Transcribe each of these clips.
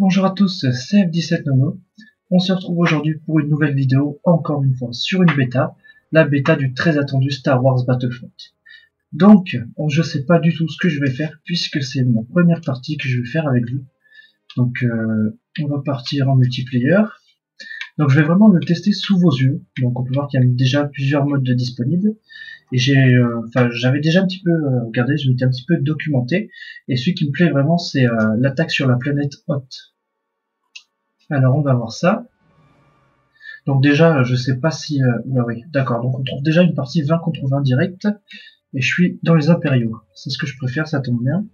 Bonjour à tous, c'est F17Nono. On se retrouve aujourd'hui pour une nouvelle vidéo, encore une fois sur une bêta, la bêta du très attendu Star Wars Battlefront. Donc, je ne sais pas du tout ce que je vais faire, puisque c'est ma première partie que je vais faire avec vous. Donc, on va partir en multiplayer. Donc, je vais vraiment le tester sous vos yeux. Donc, on peut voir qu'il y a déjà plusieurs modes disponibles. Et j'avais déjà un petit peu regardé, je m'étais un petit peu documenté. Et celui qui me plaît vraiment, c'est l'attaque sur la planète Hoth. Alors, on va voir ça. Donc déjà, je sais pas si... oui, d'accord. Donc on trouve déjà une partie 20 contre 20 direct. Et je suis dans les impériaux. C'est ce que je préfère, ça tombe bien.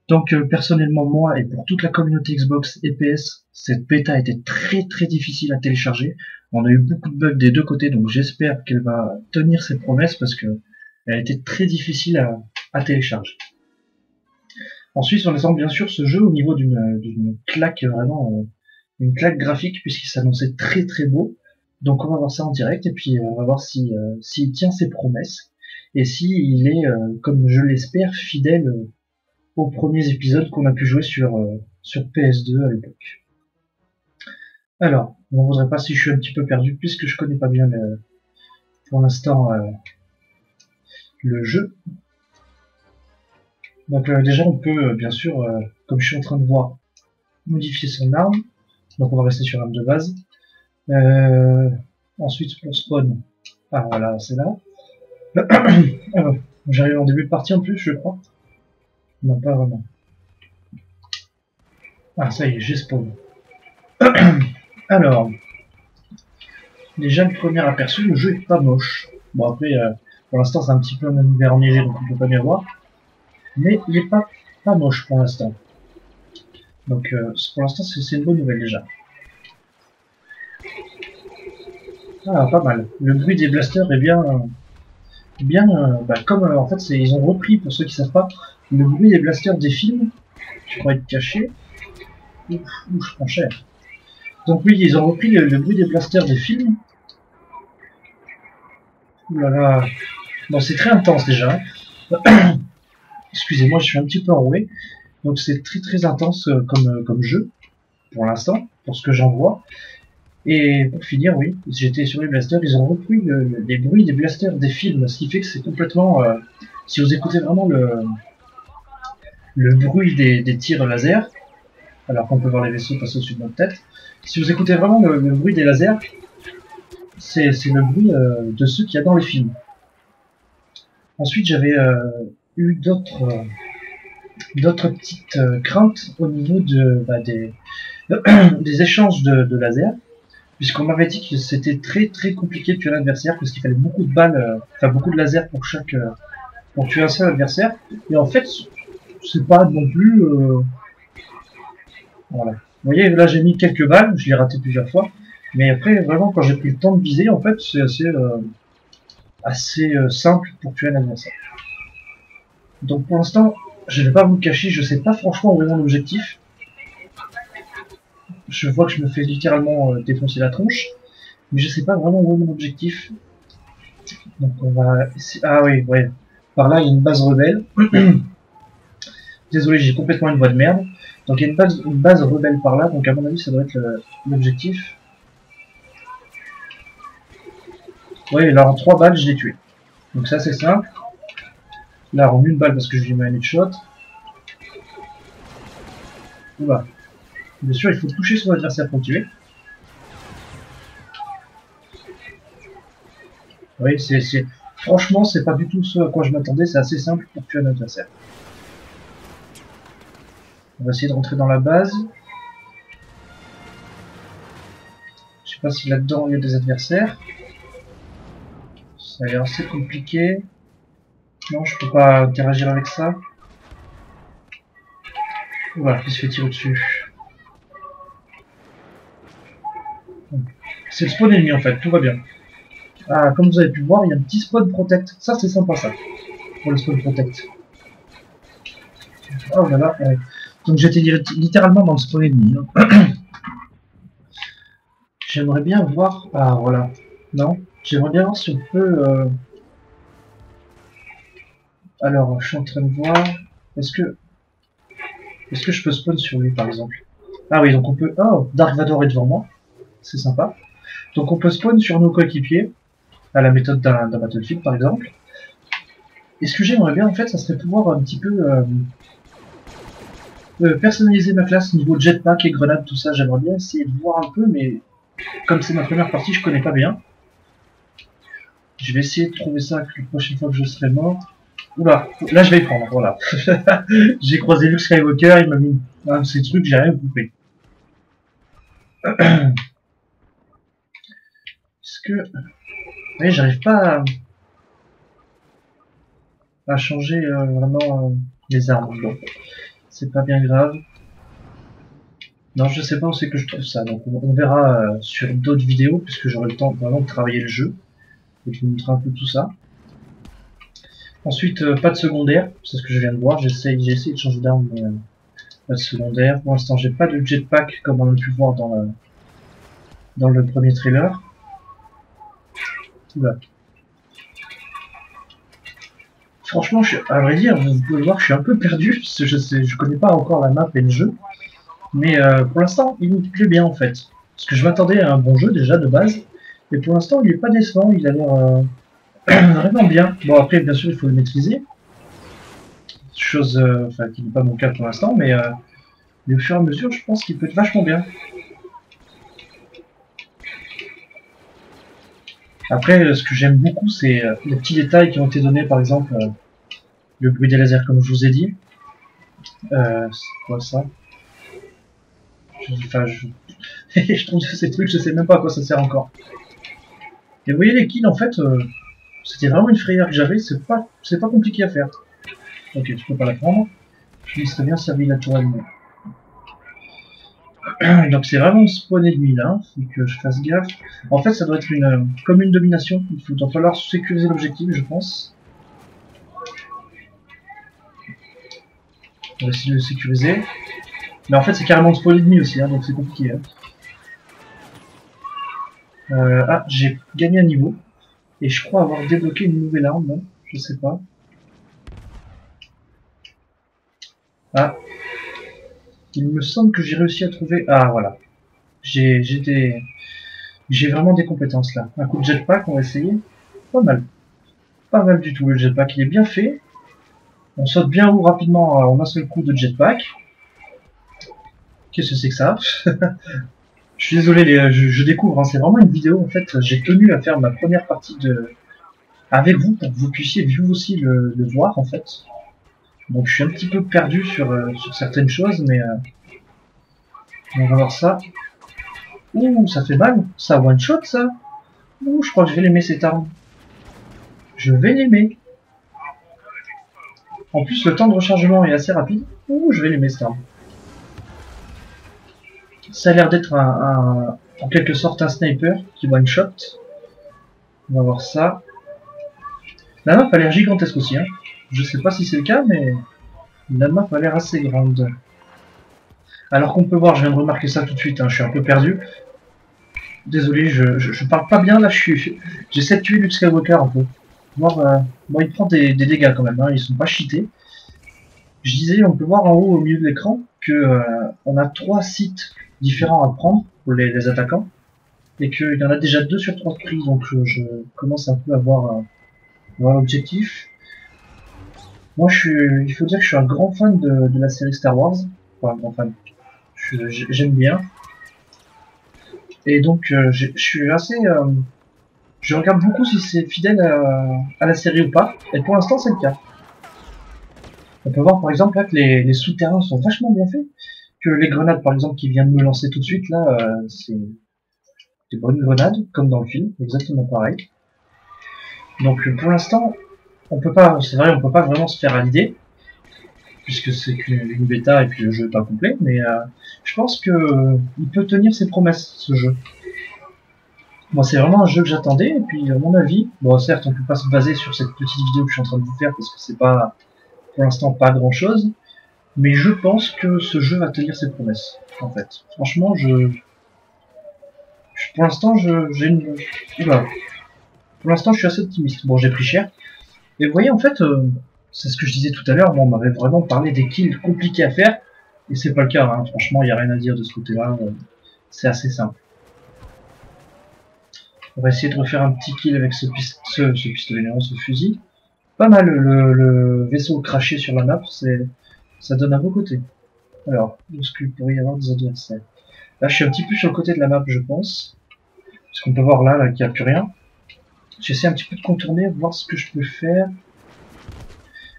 Donc personnellement, moi et pour toute la communauté Xbox et PS, cette bêta a été très difficile à télécharger. On a eu beaucoup de bugs des deux côtés, donc j'espère qu'elle va tenir ses promesses parce que elle a été très difficile à télécharger. Ensuite, on attend bien sûr ce jeu au niveau d'une claque, vraiment une claque graphique, puisqu'il s'annonçait très beau. Donc on va voir ça en direct, et puis on va voir s'il tient ses promesses, et s'il est, comme je l'espère, fidèle aux premiers épisodes qu'on a pu jouer sur PS2 à l'époque. Alors, on ne voudrait pas si je suis un petit peu perdu, puisque je connais pas bien pour l'instant le jeu. Donc déjà on peut bien sûr, comme je suis en train de voir, modifier son arme. Donc on va rester sur l'arme de base. Ensuite pour spawn, ah voilà, c'est là. J'arrive en début de partie en plus, je crois. Non, pas vraiment. Ah, ça y est, j'ai spawn. Alors, déjà le premier aperçu, le jeu est pas moche. Bon après, pour l'instant c'est un petit peu un univers enneigé, donc on peut pas bien voir. Mais il est pas moche pour l'instant. Donc pour l'instant c'est une bonne nouvelle déjà. Ah, pas mal. Le bruit des blasters est bien comme en fait ils ont repris, pour ceux qui savent pas, le bruit des blasters des films. Je crois être caché. Ouf, je prends cher. Donc oui, ils ont repris le bruit des blasters des films. Ouh là là. Bon, c'est très intense déjà. Excusez-moi, je suis un petit peu enroué. Donc c'est très intense comme jeu, pour l'instant, pour ce que j'en vois. Et pour finir, oui, j'étais sur les blasters, ils ont repris les bruits des blasters des films, ce qui fait que c'est complètement... si vous écoutez vraiment le bruit des tirs laser, alors qu'on peut voir les vaisseaux passer au-dessus de notre tête, si vous écoutez vraiment le bruit des lasers, c'est le bruit de ceux qu'il y a dans les films. Ensuite, j'avais eu d'autres petites craintes au niveau des échanges de lasers, puisqu'on m'avait dit que c'était très compliqué de tuer l'adversaire, parce qu'il fallait beaucoup de balles, enfin beaucoup de lasers pour tuer un seul adversaire. Et en fait, c'est pas non plus... voilà. Vous voyez, là j'ai mis quelques balles, je l'ai raté plusieurs fois, mais après, vraiment, quand j'ai pris le temps de viser, en fait, c'est assez simple pour tuer un adversaire. Donc pour l'instant, je vais pas vous le cacher, je sais pas franchement où est mon objectif. Je vois que je me fais littéralement défoncer la tronche, mais je sais pas vraiment où est mon objectif. Donc on va essayer... Ah oui, ouais. Par là, il y a une base rebelle. Désolé, j'ai complètement une voix de merde. Donc il y a une base rebelle par là, donc à mon avis, ça doit être l'objectif. Oui, alors en 3 balles, je l'ai tué. Donc ça, c'est simple. Là, en 1 balle parce que je lui mets un headshot. Oula. Bien sûr, il faut toucher son adversaire pour le tuer. Oui, franchement, c'est pas du tout ce à quoi je m'attendais, c'est assez simple pour tuer un adversaire. On va essayer de rentrer dans la base. Je sais pas si là-dedans il y a des adversaires. Ça a l'air assez compliqué. Non, je peux pas interagir avec ça. Voilà, il se fait tirer dessus. C'est le spawn ennemi en fait, tout va bien. Ah, comme vous avez pu voir, il y a un petit spawn protect. Ça, c'est sympa ça, pour le spawn protect. Oh là là, ouais. Donc j'étais littéralement dans le spawn ennemi. Hein. J'aimerais bien voir... Ah, voilà. Non, j'aimerais bien voir si on peut... Alors, je suis en train de voir... Est-ce que je peux spawn sur lui, par exemple? Ah oui, donc on peut... Oh, Dark Vador est devant moi. C'est sympa. Donc on peut spawn sur nos coéquipiers, à la méthode d'un Battlefield par exemple. Et ce que j'aimerais bien en fait, ça serait pouvoir un petit peu personnaliser ma classe niveau jetpack et grenade, tout ça. J'aimerais bien essayer de voir un peu, mais comme c'est ma première partie, je connais pas bien. Je vais essayer de trouver ça la prochaine fois que je serai mort. Oula, là je vais y prendre, voilà. J'ai croisé Luke Skywalker, il m'a mis un de ces trucs, j'ai rien compris. Est-ce que... Oui, j'arrive pas à changer vraiment les armes. Bon, c'est pas bien grave. Non, je sais pas où c'est que je trouve ça, donc on verra sur d'autres vidéos, puisque j'aurai le temps vraiment de travailler le jeu. Et je vous montrer un peu tout ça. Ensuite, pas de secondaire, c'est ce que je viens de voir, j'ai essayé de changer d'arme, mais pas de secondaire. Pour l'instant, j'ai pas de jetpack, comme on a pu voir dans le premier trailer. Oula. Franchement, à vrai dire, vous pouvez voir, je suis un peu perdu, parce que je connais pas encore la map et le jeu. Mais pour l'instant, il me plaît bien en fait. Parce que je m'attendais à un bon jeu déjà de base. Et pour l'instant, il est pas décevant, il a l'air vraiment bien. Bon, après, bien sûr, il faut le maîtriser. Chose enfin, qui n'est pas mon cas pour l'instant, mais au fur et à mesure, je pense qu'il peut être vachement bien. Après, ce que j'aime beaucoup, c'est les petits détails qui ont été donnés, par exemple, le bruit des lasers, comme je vous ai dit. C'est quoi ça? Enfin, je trouve que ces trucs, je sais même pas à quoi ça sert encore. Et vous voyez les kills, en fait, c'était vraiment une frayeur que j'avais, c'est pas compliqué à faire. Ok, je peux pas la prendre. Je me serais bien servi la tour allumée. Donc c'est vraiment un spawn ennemi là, faut que je fasse gaffe. En fait ça doit être comme une domination, il doit falloir sécuriser l'objectif je pense. On va essayer de le sécuriser. Mais en fait c'est carrément un spawn ennemi aussi, hein, donc c'est compliqué. Hein. Ah, j'ai gagné un niveau. Et je crois avoir débloqué une nouvelle arme, non? Je sais pas. Ah. Il me semble que j'ai réussi à trouver... Ah voilà. J'ai vraiment des compétences là. Un coup de jetpack, on va essayer. Pas mal. Pas mal du tout le jetpack, il est bien fait. On saute bien haut rapidement en un seul coup de jetpack. Qu'est-ce que c'est que ça? Je suis désolé, je découvre, hein, c'est vraiment une vidéo en fait. J'ai tenu à faire ma première partie avec vous pour que vous puissiez vous aussi le voir en fait. Donc je suis un petit peu perdu sur certaines choses, mais on va voir ça. Ouh, ça fait mal, ça one shot ça. Ouh, je crois que je vais l'aimer cette arme. Je vais l'aimer. En plus, le temps de rechargement est assez rapide. Ouh, je vais l'aimer cette arme. Ça a l'air d'être en quelque sorte un sniper qui one shot. On va voir ça. La map a l'air gigantesque aussi. Hein. Je sais pas si c'est le cas, mais la map a l'air assez grande. Alors qu'on peut voir, je viens de remarquer ça tout de suite, hein, je suis un peu perdu. Désolé, je parle pas bien là, j'essaie de tuer Luke Skywalker un peu. Bon, il prend des dégâts quand même, hein, ils sont pas cheatés. Je disais, on peut voir en haut au milieu de l'écran que on a 3 sites différents à prendre pour les attaquants. Et qu'il y en a déjà 2 sur 3 pris, donc je commence un peu à voir l'objectif. Moi, il faut dire que je suis un grand fan de la série Star Wars. Enfin, un grand fan. J'aime bien. Et donc, je suis assez... je regarde beaucoup si c'est fidèle à la série ou pas. Et pour l'instant, c'est le cas. On peut voir par exemple là que les souterrains sont vachement bien faits. Que les grenades, par exemple, qui vient de me lancer tout de suite, là, c'est des bonnes grenades, comme dans le film, exactement pareil. Donc, pour l'instant, on peut pas, c'est vrai, on peut pas vraiment se faire à l'idée, puisque c'est qu'une bêta et puis le jeu est pas complet, mais je pense que il peut tenir ses promesses, ce jeu. Moi, c'est vraiment un jeu que j'attendais, et puis à mon avis, bon, certes, on peut pas se baser sur cette petite vidéo que je suis en train de vous faire, parce que c'est pas, pour l'instant, pas grand chose, mais je pense que ce jeu va tenir ses promesses, en fait. Franchement, pour l'instant, j'ai une... Oula. Pour l'instant, je suis assez optimiste. Bon, j'ai pris cher. Et vous voyez, en fait, c'est ce que je disais tout à l'heure, bon, on m'avait vraiment parlé des kills compliqués à faire. Et c'est pas le cas, hein. Franchement, il n'y a rien à dire de ce côté-là. C'est assez simple. On va essayer de refaire un petit kill avec ce pistolet, non, ce fusil. Pas mal le vaisseau craché sur la map, ça donne un beau côté. Alors, où est-ce qu'il pourrait y avoir des adversaires? Là, je suis un petit peu sur le côté de la map, je pense. Parce qu'on peut voir là qu'il n'y a plus rien. J'essaie un petit peu de contourner, voir ce que je peux faire.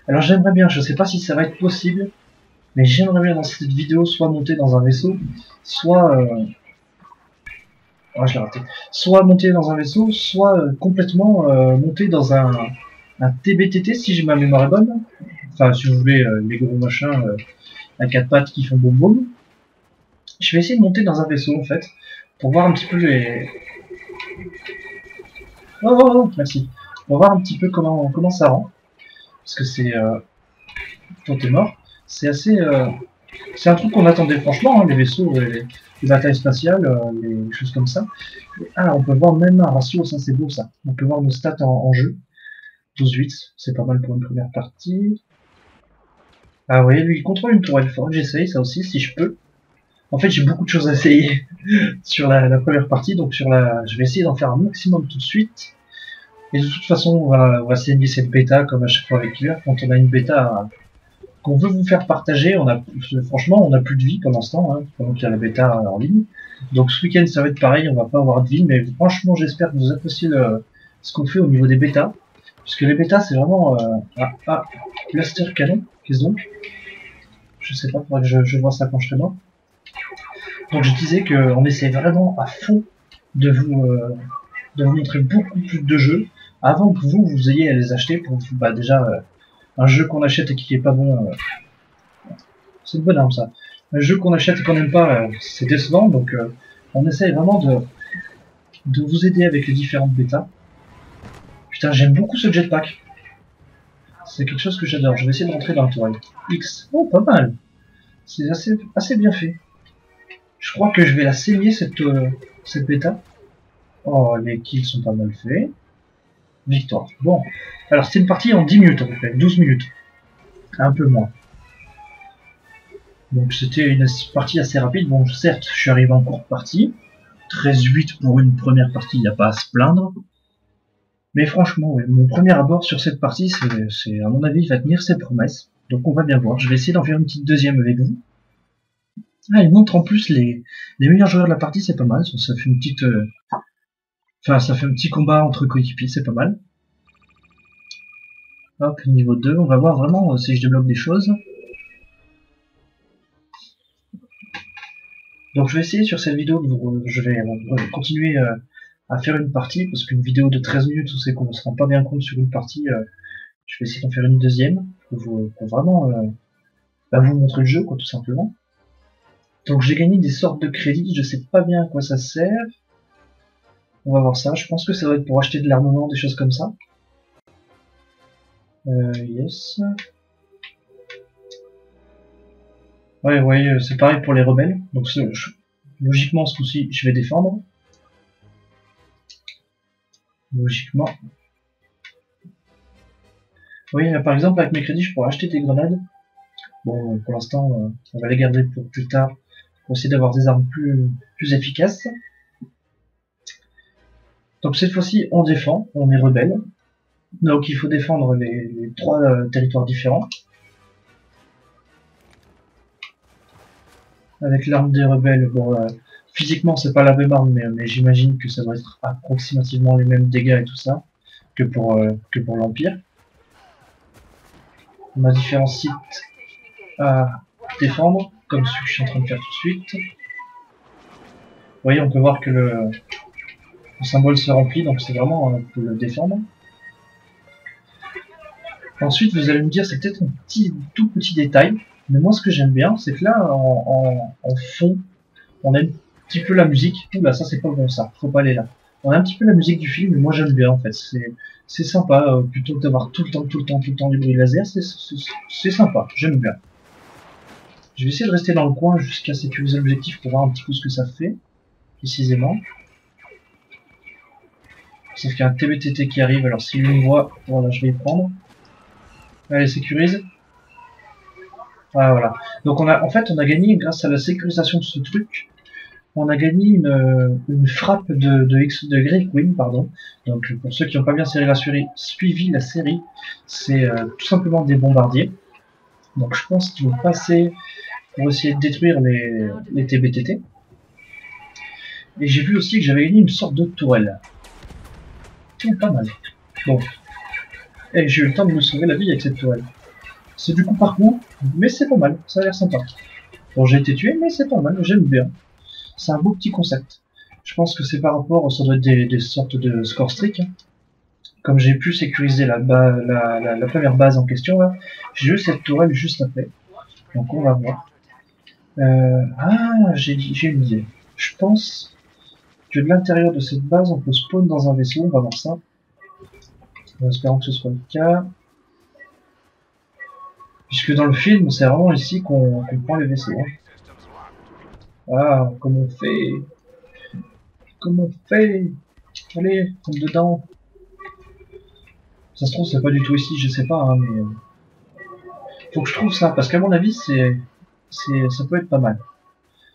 Alors j'aimerais bien, je sais pas si ça va être possible, mais j'aimerais bien dans cette vidéo soit monter dans un vaisseau, soit... je l'ai raté. Soit monter dans un vaisseau, soit complètement monter dans un TBTT si j'ai ma mémoire est bonne. Enfin, si vous voulez, les gros machins à quatre pattes qui font boum boum. Je vais essayer de monter dans un vaisseau en fait, pour voir un petit peu les... Oh, merci. Pour voir un petit peu comment ça rend. Parce que c'est... Toi t'es mort. C'est assez... C'est un truc qu'on attendait franchement, hein, les vaisseaux, les batailles spatiales, les choses comme ça. Ah, on peut voir même un ratio, ça c'est beau ça. On peut voir nos stats en jeu. 12-8, c'est pas mal pour une première partie. Ah oui, lui il contrôle une tourelle forte, j'essaye ça aussi si je peux. En fait j'ai beaucoup de choses à essayer sur la première partie, donc je vais essayer d'en faire un maximum tout de suite. Et de toute façon on va saigner cette bêta comme à chaque fois avec Killer. Quand on a une bêta qu'on veut vous faire partager, franchement on a plus de vie pour l'instant, hein, pendant qu'il y a la bêta en ligne. Donc ce week-end ça va être pareil, on va pas avoir de vie, mais franchement j'espère que vous appréciez ce qu'on fait au niveau des bêtas. Puisque les bêtas c'est vraiment... Blaster canon, qu'est-ce donc? Je sais pas, faudrait que je vois ça quand je serai mort. Donc je disais qu'on essaie vraiment à fond de vous montrer beaucoup plus de jeux avant que vous ayez à les acheter pour déjà un jeu qu'on achète et qui est pas bon, c'est une bonne arme ça. Un jeu qu'on achète et qu'on n'aime pas, c'est décevant, donc on essaye vraiment de vous aider avec les différentes bêtas. Putain, j'aime beaucoup ce jetpack. C'est quelque chose que j'adore. Je vais essayer de rentrer dans le tourelle. X. Oh, pas mal. C'est assez bien fait. Je crois que je vais la saigner cette bêta. Oh, les kills sont pas mal faits. Victoire. Bon. Alors, c'est une partie en 10 minutes à peu près. 12 minutes. Un peu moins. Donc, c'était une partie assez rapide. Bon, certes, je suis arrivé en courte partie. 13-8 pour une première partie, il n'y a pas à se plaindre. Mais franchement, ouais, mon premier abord sur cette partie, c'est à mon avis, il va tenir ses promesses. Donc, on va bien voir. Je vais essayer d'en faire une petite deuxième avec vous. Ah, il montre en plus les meilleurs joueurs de la partie, c'est pas mal. Ça fait une petite... Enfin, ça fait un petit combat entre coéquipiers, c'est pas mal. Hop, niveau 2, on va voir vraiment si je débloque des choses. Donc je vais essayer sur cette vidéo, je vais continuer à faire une partie, parce qu'une vidéo de 13 minutes où c'est qu'on ne se rend pas bien compte sur une partie, je vais essayer d'en faire une deuxième, pour vraiment vous montrer le jeu, quoi, tout simplement. Donc j'ai gagné des sortes de crédits, je sais pas bien à quoi ça sert. On va voir ça, je pense que ça va être pour acheter de l'armement, des choses comme ça. Yes. Ouais, c'est pareil pour les rebelles. Donc logiquement, ce coup-ci, je vais défendre. Logiquement. Oui, par exemple, avec mes crédits, je pourrais acheter des grenades. Bon, pour l'instant, on va les garder pour plus tard, pour essayer d'avoir des armes plus efficaces. Donc cette fois-ci, on défend, on est rebelle. Donc il faut défendre les trois territoires différents. Avec l'arme des rebelles, bon, physiquement c'est pas la même arme, mais j'imagine que ça doit être approximativement les mêmes dégâts et tout ça que pour l'Empire. On a différents sites à défendre, comme celui que je suis en train de faire tout de suite. Vous voyez, on peut voir que le symbole se remplit, donc c'est vraiment pour le défendre. Ensuite, vous allez me dire, c'est peut-être un tout petit détail, mais moi ce que j'aime bien, c'est que là, en fond, on a un petit peu la musique. Oula, ça c'est pas bon ça, faut pas aller là. On a un petit peu la musique du film, mais moi j'aime bien en fait. C'est sympa, plutôt que d'avoir tout le temps du bruit laser, c'est sympa, j'aime bien. Je vais essayer de rester dans le coin jusqu'à sécuriser l'objectif pour voir un petit peu ce que ça fait, précisément. Sauf qu'il y a un TBTT qui arrive, alors s'il me voit, voilà, je vais y prendre. Allez, sécurise. Ah, voilà. Donc en fait, on a gagné grâce à la sécurisation de ce truc. On a gagné une frappe de Grey Queen, pardon. Donc pour ceux qui n'ont pas bien suivi la série, c'est tout simplement des bombardiers. Donc je pense qu'ils vont passer pour essayer de détruire les TBTT. Et j'ai vu aussi que j'avais gagné une sorte de tourelle. Pas mal. Bon. Et j'ai eu le temps de me sauver la vie avec cette tourelle. C'est du coup par coup, mais c'est pas mal, ça a l'air sympa. Bon, j'ai été tué, mais c'est pas mal, j'aime bien. C'est un beau petit concept. Je pense que c'est par rapport, ça doit être des sortes de score streak. Hein. Comme j'ai pu sécuriser la première base en question, là, j'ai eu cette tourelle juste après. Donc on va voir. J'ai une idée. Je pense que de l'intérieur de cette base, on peut spawn dans un vaisseau, on va voir ça. En espérant que ce soit le cas. Puisque dans le film, c'est vraiment ici qu'on prend les vaisseaux. Hein. Ah, comment on fait? Comment on fait? Allez, comme dedans. Ça se trouve, c'est pas du tout ici, je sais pas, hein, mais... faut que je trouve ça, parce qu'à mon avis, ça peut être pas mal.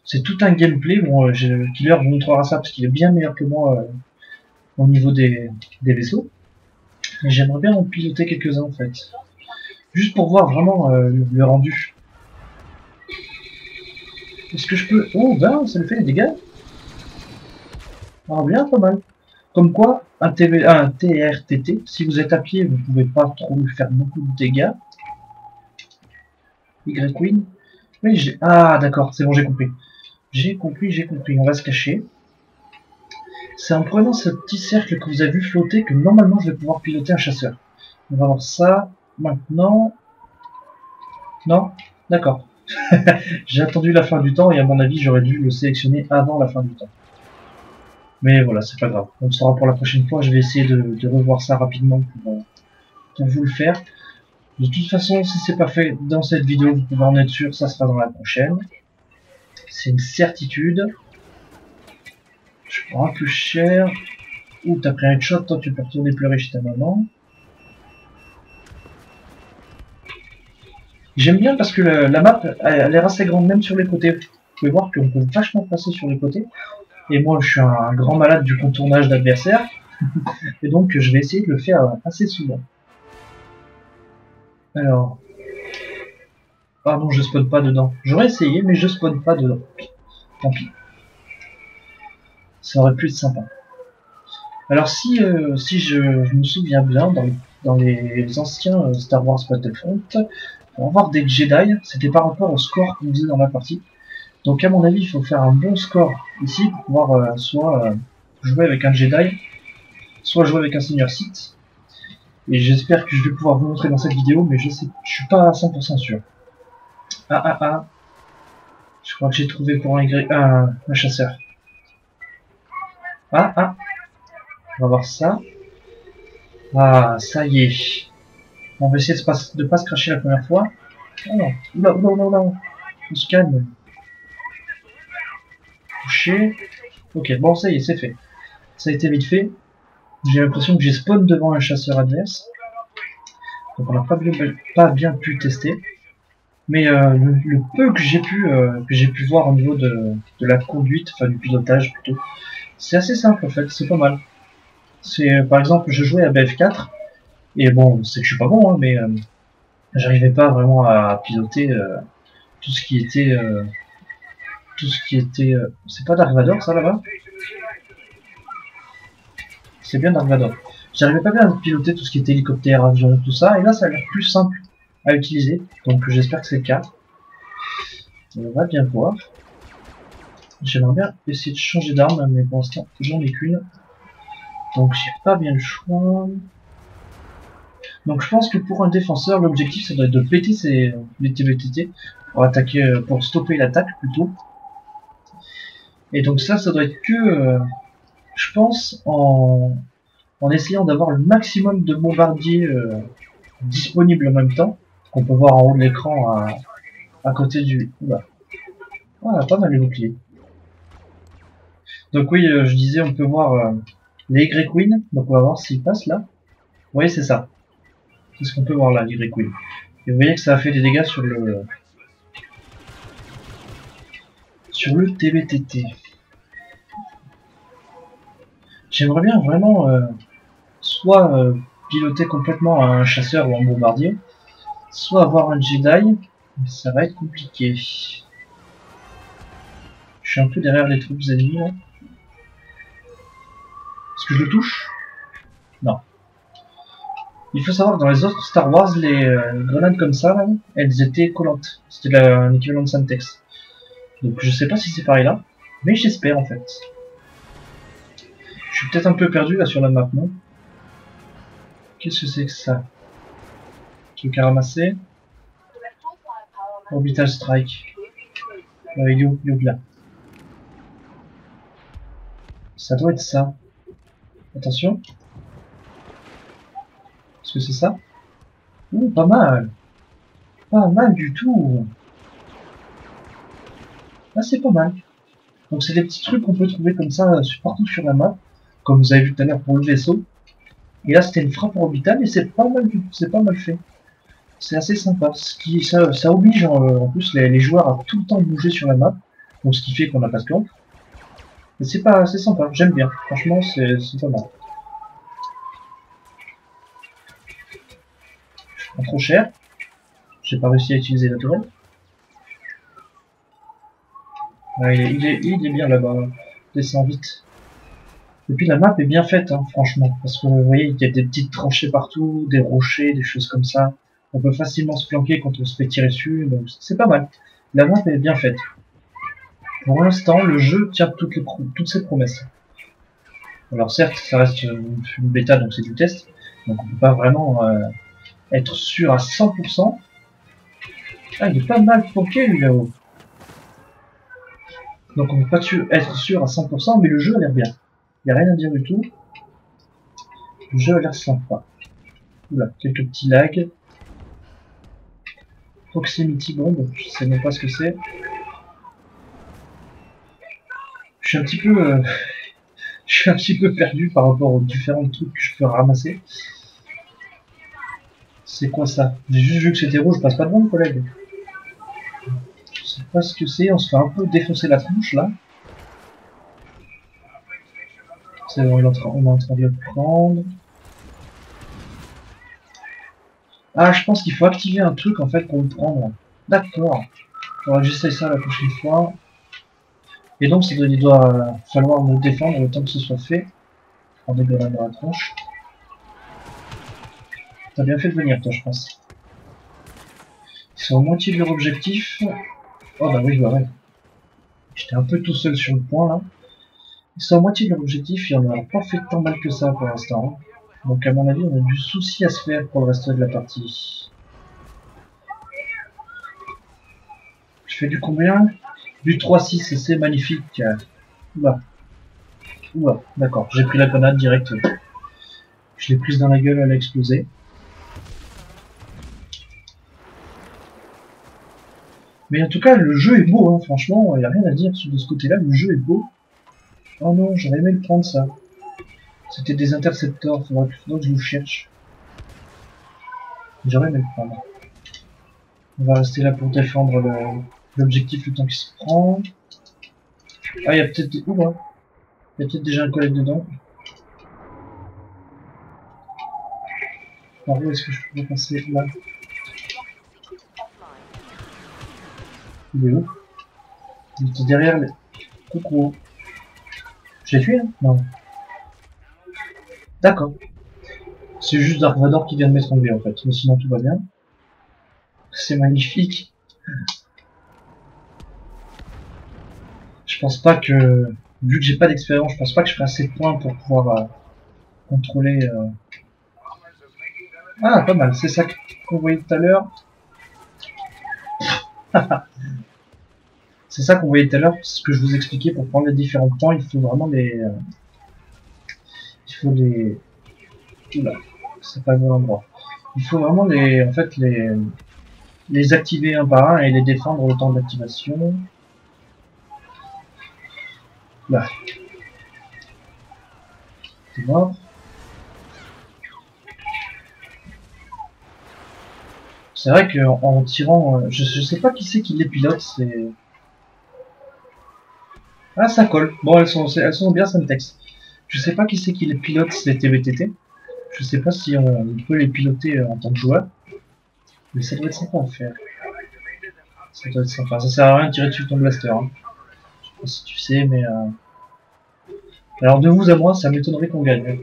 C'est tout un gameplay, bon, Killer vous montrera ça, parce qu'il est bien meilleur que moi au niveau des vaisseaux. Et j'aimerais bien en piloter quelques-uns, en fait. Juste pour voir vraiment le rendu. Est-ce que je peux... Oh, ben, ça me fait des dégâts. Ah, bien, pas mal. Comme quoi, un TRTT, si vous êtes à pied, vous pouvez pas trop lui faire beaucoup de dégâts. Y-Queen. Oui, j'ai... Ah, d'accord, c'est bon, j'ai compris. J'ai compris. On va se cacher. C'est en prenant ce petit cercle que vous avez vu flotter que normalement je vais pouvoir piloter un chasseur. On va voir ça maintenant. Non? D'accord. J'ai attendu la fin du temps et à mon avis j'aurais dû le sélectionner avant la fin du temps. Mais voilà, c'est pas grave. On le saura pour la prochaine fois. Je vais essayer de revoir ça rapidement pour vous le faire. De toute façon, si c'est pas fait dans cette vidéo, vous pouvez en être sûr, ça sera dans la prochaine. C'est une certitude. Je prends un peu cher. Ouh, t'as pris un headshot, toi tu peux retourner pleurer chez ta maman. J'aime bien parce que la map elle a l'air assez grande même sur les côtés. Vous pouvez voir qu'on peut vachement passer sur les côtés. Et moi je suis un grand malade du contournage d'adversaires. Et donc je vais essayer de le faire assez souvent. Alors... Ah non, je spawn pas dedans. J'aurais essayé mais je spawn pas dedans. Tant pis. Ça aurait pu être sympa. Alors si je me souviens bien, dans les anciens Star Wars Battlefront, pour avoir des Jedi, c'était par rapport au score qu'on faisait dans la partie. Donc à mon avis, il faut faire un bon score ici pour pouvoir soit jouer avec un Jedi, soit jouer avec un Senior Sith. Et j'espère que je vais pouvoir vous montrer dans cette vidéo, mais je suis pas à 100% sûr. Ah. Je crois que j'ai trouvé pour un chasseur. Ah. On va voir ça. Ah, ça y est. On va essayer de pas se cracher la première fois. Oh non. Oula. On se calme. Touché. Ok, bon, ça y est, c'est fait. Ça a été vite fait. J'ai l'impression que j'ai spawn devant un chasseur adverse. Donc on n'a pas bien pu tester. Mais le peu que j'ai pu voir au niveau de la conduite, enfin du pilotage plutôt, c'est assez simple en fait, c'est pas mal. C'est par exemple je jouais à BF4 et bon c'est que je suis pas bon hein, mais j'arrivais pas vraiment à piloter tout ce qui était c'est pas Dark Vador ça là-bas? C'est bien Dark Vador. J'arrivais pas bien à piloter tout ce qui était hélicoptère, avion, tout ça, et là ça a l'air plus simple à utiliser, donc j'espère que c'est le cas. On va bien voir. J'aimerais bien essayer de changer d'arme, mais pour l'instant j'en ai qu'une. Donc j'ai pas bien le choix. Donc je pense que pour un défenseur, l'objectif ça doit être de péter les TBTT pour attaquer, pour stopper l'attaque plutôt. Et donc ça doit être que, je pense, en essayant d'avoir le maximum de bombardiers disponibles en même temps, qu'on peut voir en haut de l'écran à côté du... Oula. Ah, pas mal les boucliers. Donc oui, je disais, on peut voir les Y-Queen, donc on va voir s'ils passent là. Vous voyez, c'est ça. C'est ce qu'on peut voir là, les Y-Queen. Et vous voyez que ça a fait des dégâts sur le sur le TBTT. J'aimerais bien vraiment soit piloter complètement un chasseur ou un bombardier, soit avoir un Jedi, mais ça va être compliqué. Je suis un peu derrière les troupes ennemies là. Est-ce que je le touche? Non. Il faut savoir que dans les autres Star Wars, les grenades comme ça, là, elles étaient collantes. C'était un équivalent de Semtex. Donc je sais pas si c'est pareil là, mais j'espère en fait. Je suis peut-être un peu perdu là sur la map, non? Qu'est-ce que c'est que ça? Truc à ramasser. Orbital Strike. Il est là. Ça doit être ça. Attention. Est-ce que c'est ça? Ouh, pas mal. Pas mal du tout. Ah, c'est pas mal. Donc c'est des petits trucs qu'on peut trouver comme ça partout sur la map. Comme vous avez vu tout à l'heure pour le vaisseau. Et là c'était une frappe orbitale et c'est pas mal du tout. C'est pas mal fait. C'est assez sympa. Ça oblige en plus les joueurs à tout le temps bouger sur la map. Donc ce qui fait qu'on n'a pas de camp. Mais c'est sympa. J'aime bien. Franchement c'est pas mal. Pas trop cher. J'ai pas réussi à utiliser la tourelle. Ouais, il est bien là-bas. Descend vite. Et puis la map est bien faite, hein, franchement. Parce que vous voyez, il y a des petites tranchées partout, des rochers, des choses comme ça. On peut facilement se planquer quand on se fait tirer dessus. Donc c'est pas mal. La map est bien faite. Pour l'instant, le jeu tient toutes ses promesses. Alors certes, ça reste une bêta, donc c'est du test. Donc on peut pas vraiment être sûr à 100%. Ah, il est pas mal planqué lui là-haut. Donc on peut pas être sûr à 100%, mais le jeu a l'air bien. Il n'y a rien à dire du tout. Le jeu a l'air sympa. Oula, quelques petits lags. Proximity bomb, je sais même pas ce que c'est. Je suis un petit peu, je suis un petit peu perdu par rapport aux différents trucs que je peux ramasser. C'est quoi ça? J'ai juste vu que c'était rouge, passe pas devant, collègue. Je sais pas ce que c'est, on se fait un peu défoncer la tronche là. C'est bon, on est en train de le prendre. Ah, je pense qu'il faut activer un truc en fait pour le prendre. D'accord. Faudra que j'essaye ça la prochaine fois. Et donc, il doit falloir me défendre le temps que ce soit fait. En dégueulant dans la tronche. T'as bien fait de venir, toi, je pense. Ils sont à moitié de leur objectif. Oh bah oui, bah ouais. J'étais un peu tout seul sur le point là. Ils sont à moitié de leur objectif et on n'a pas fait tant mal que ça pour l'instant. Donc à mon avis, on a du souci à se faire pour le reste de la partie. Je fais du combien? Du 3-6 et c'est magnifique. Oula. Oula, d'accord. J'ai pris la grenade direct. Je l'ai prise dans la gueule, elle a explosé. Mais en tout cas, le jeu est beau, hein, franchement, il n'y a rien à dire de ce côté-là, le jeu est beau. Oh non, j'aurais aimé le prendre ça. C'était des intercepteurs, faudrait que je le cherche. J'aurais aimé le prendre. On va rester là pour défendre l'objectif le temps qu'il se prend. Ah, il y a peut-être des... Oula. Il y a peut-être déjà un collègue dedans. Alors où est-ce que je peux passer là? Il est où? Il était derrière les... Coucou. Je l'ai tué, hein? Non. D'accord. C'est juste Dark Vador qui vient de m'étrangler en fait. Mais sinon tout va bien. C'est magnifique. Je pense pas que... Vu que j'ai pas d'expérience, je pense pas que je ferai assez de points pour pouvoir contrôler... Ah, pas mal. C'est ça qu'on voyait tout à l'heure. C'est ça qu'on voyait tout à l'heure, ce que je vous expliquais pour prendre les différents points, il faut vraiment les... il faut les... Oula, c'est pas le bon endroit. Il faut vraiment les... En fait, les activer un par un et les défendre au temps d'activation. Là. C'est mort. C'est vrai qu'en tirant... je sais pas qui c'est qui les pilote, c'est... Ah, ça colle. Bon, elles sont bien Semtex. Je sais pas qui c'est qui les pilote, ces TVTT. Je sais pas si on peut les piloter en tant que joueur. Mais ça doit être sympa à faire. Ça doit être sympa. Ça sert à rien de tirer dessus ton blaster. Hein. Je sais pas si tu sais, mais... Alors de vous à moi, ça m'étonnerait qu'on gagne.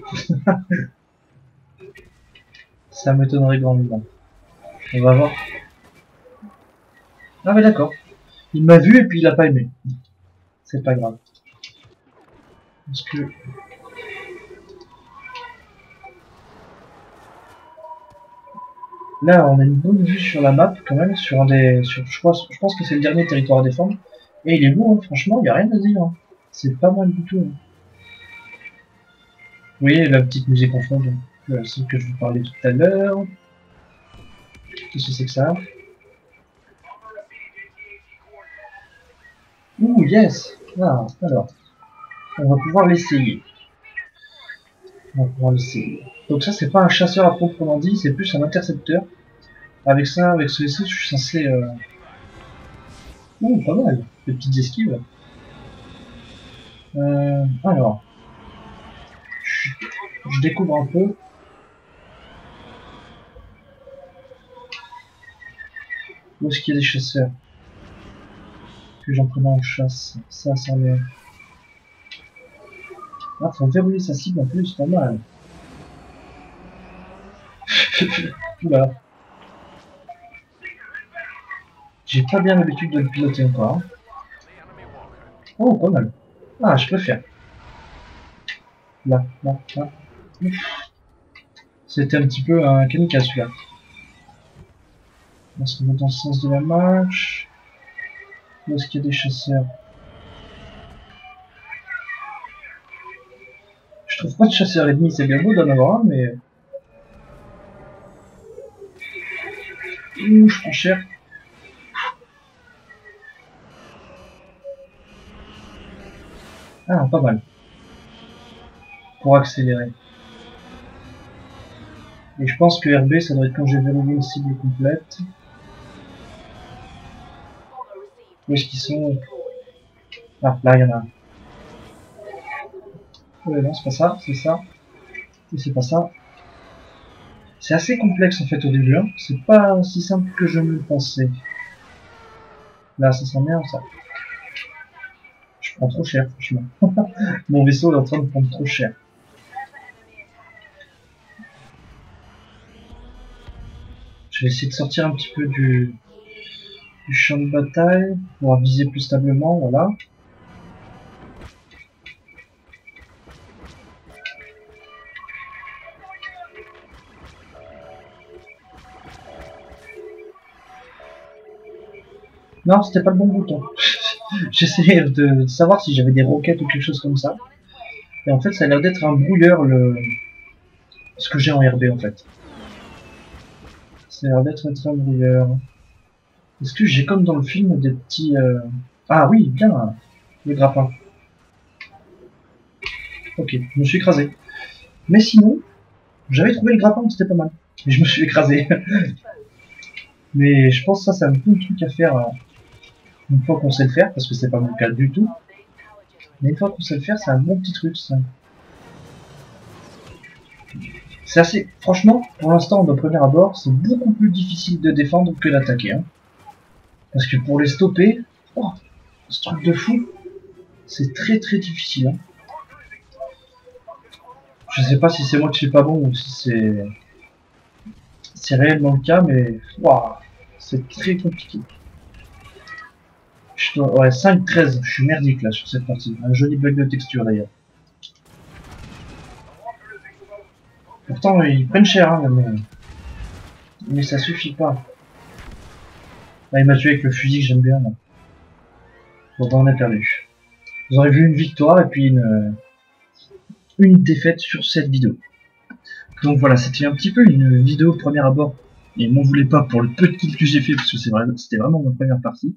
Ça m'étonnerait grandement. On va voir. Ah mais d'accord. Il m'a vu et puis il a pas aimé. C'est pas grave. Parce que là, on a une bonne vue sur la map quand même, sur un des, sur, je pense que c'est le dernier territoire à défendre. Et il est beau, hein, franchement, il n'y a rien à dire. Hein. C'est pas mal du tout. Hein. Vous voyez la petite musique en fond, celle que je vous parlais tout à l'heure. Qu'est-ce que c'est que ça? Ouh, yes! Ah, alors, on va pouvoir l'essayer. On va pouvoir l'essayer. Donc ça, c'est pas un chasseur à proprement dit, c'est plus un intercepteur. Avec ça, avec ce vaisseau, je suis censé... Ouh, pas mal. Des petites esquives. Alors, je découvre un peu. Où est-ce qu'il y a des chasseurs? Que j'en prenne en chasse. Ça est... Ah, faut verrouiller sa cible en plus, pas mal. Oula. J'ai pas bien l'habitude de le piloter encore. Hein. Oh, pas mal. Ah, je préfère. Là, là, là. C'était un petit peu un kamikaze celui-là. On se met dans le sens de la marche. Où est-ce qu'il y a des chasseurs? Je trouve pas de chasseurs ennemis, c'est bien beau d'en avoir un, mais... Ouh, je prends cher. Ah, pas mal. Pour accélérer. Et je pense que RB, ça doit être quand j'ai verrouillé une cible complète. Où est-ce qu'ils sont? Ah, là, il y en a un. Non, c'est pas ça, c'est ça. Et c'est pas ça. C'est assez complexe en fait au début. Hein. C'est pas aussi simple que je me le pensais. Là, ça sent bien ça. Je prends trop cher, franchement. Mon vaisseau est en train de prendre trop cher. Je vais essayer de sortir un petit peu du champ de bataille pour viser plus stablement, voilà. Non, c'était pas le bon bouton. J'essayais de savoir si j'avais des roquettes ou quelque chose comme ça. Et en fait, ça a l'air d'être un brouilleur, ce que j'ai en RB en fait. Ça a l'air d'être un brouilleur. Est-ce que j'ai comme dans le film des petits... Ah oui, bien, le grappin. Ok, je me suis écrasé. Mais sinon, j'avais trouvé le grappin, c'était pas mal. Et je me suis écrasé. Mais je pense que ça, c'est un bon truc à faire une fois qu'on sait le faire, parce que c'est pas mon cas du tout. Mais une fois qu'on sait le faire, c'est un bon petit truc, ça. C'est assez... Franchement, pour l'instant, de premier abord, c'est beaucoup plus difficile de défendre que d'attaquer. Hein. Parce que pour les stopper, oh, ce truc de fou, c'est très très difficile. Hein. Je sais pas si c'est moi qui suis pas bon ou si c'est réellement le cas, mais wow, c'est très compliqué. Ouais, 5-13, je suis merdique là sur cette partie. Un joli bug de texture d'ailleurs. Pourtant, ils prennent cher, hein, mais ça suffit pas. Là, il m'a tué avec le fusil que j'aime bien. Là. Bon, on a perdu. Vous aurez vu une victoire et puis une défaite sur cette vidéo. Donc voilà, c'était un petit peu une vidéo premier abord. Et m'en voulez pas pour le peu de kills que j'ai fait, parce que c'était vraiment ma première partie.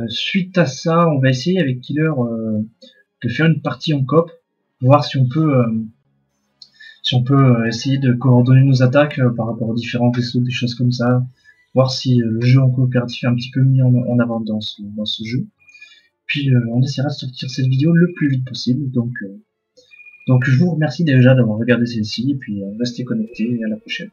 Suite à ça, on va essayer avec Killer de faire une partie en coop, voir si on peut essayer de coordonner nos attaques par rapport aux différents vaisseaux, des choses comme ça, voir si le jeu en coopératif est un petit peu mis en avant dans ce jeu. Puis on essaiera de sortir cette vidéo le plus vite possible. Donc je vous remercie déjà d'avoir regardé celle-ci, et puis restez connectés et à la prochaine.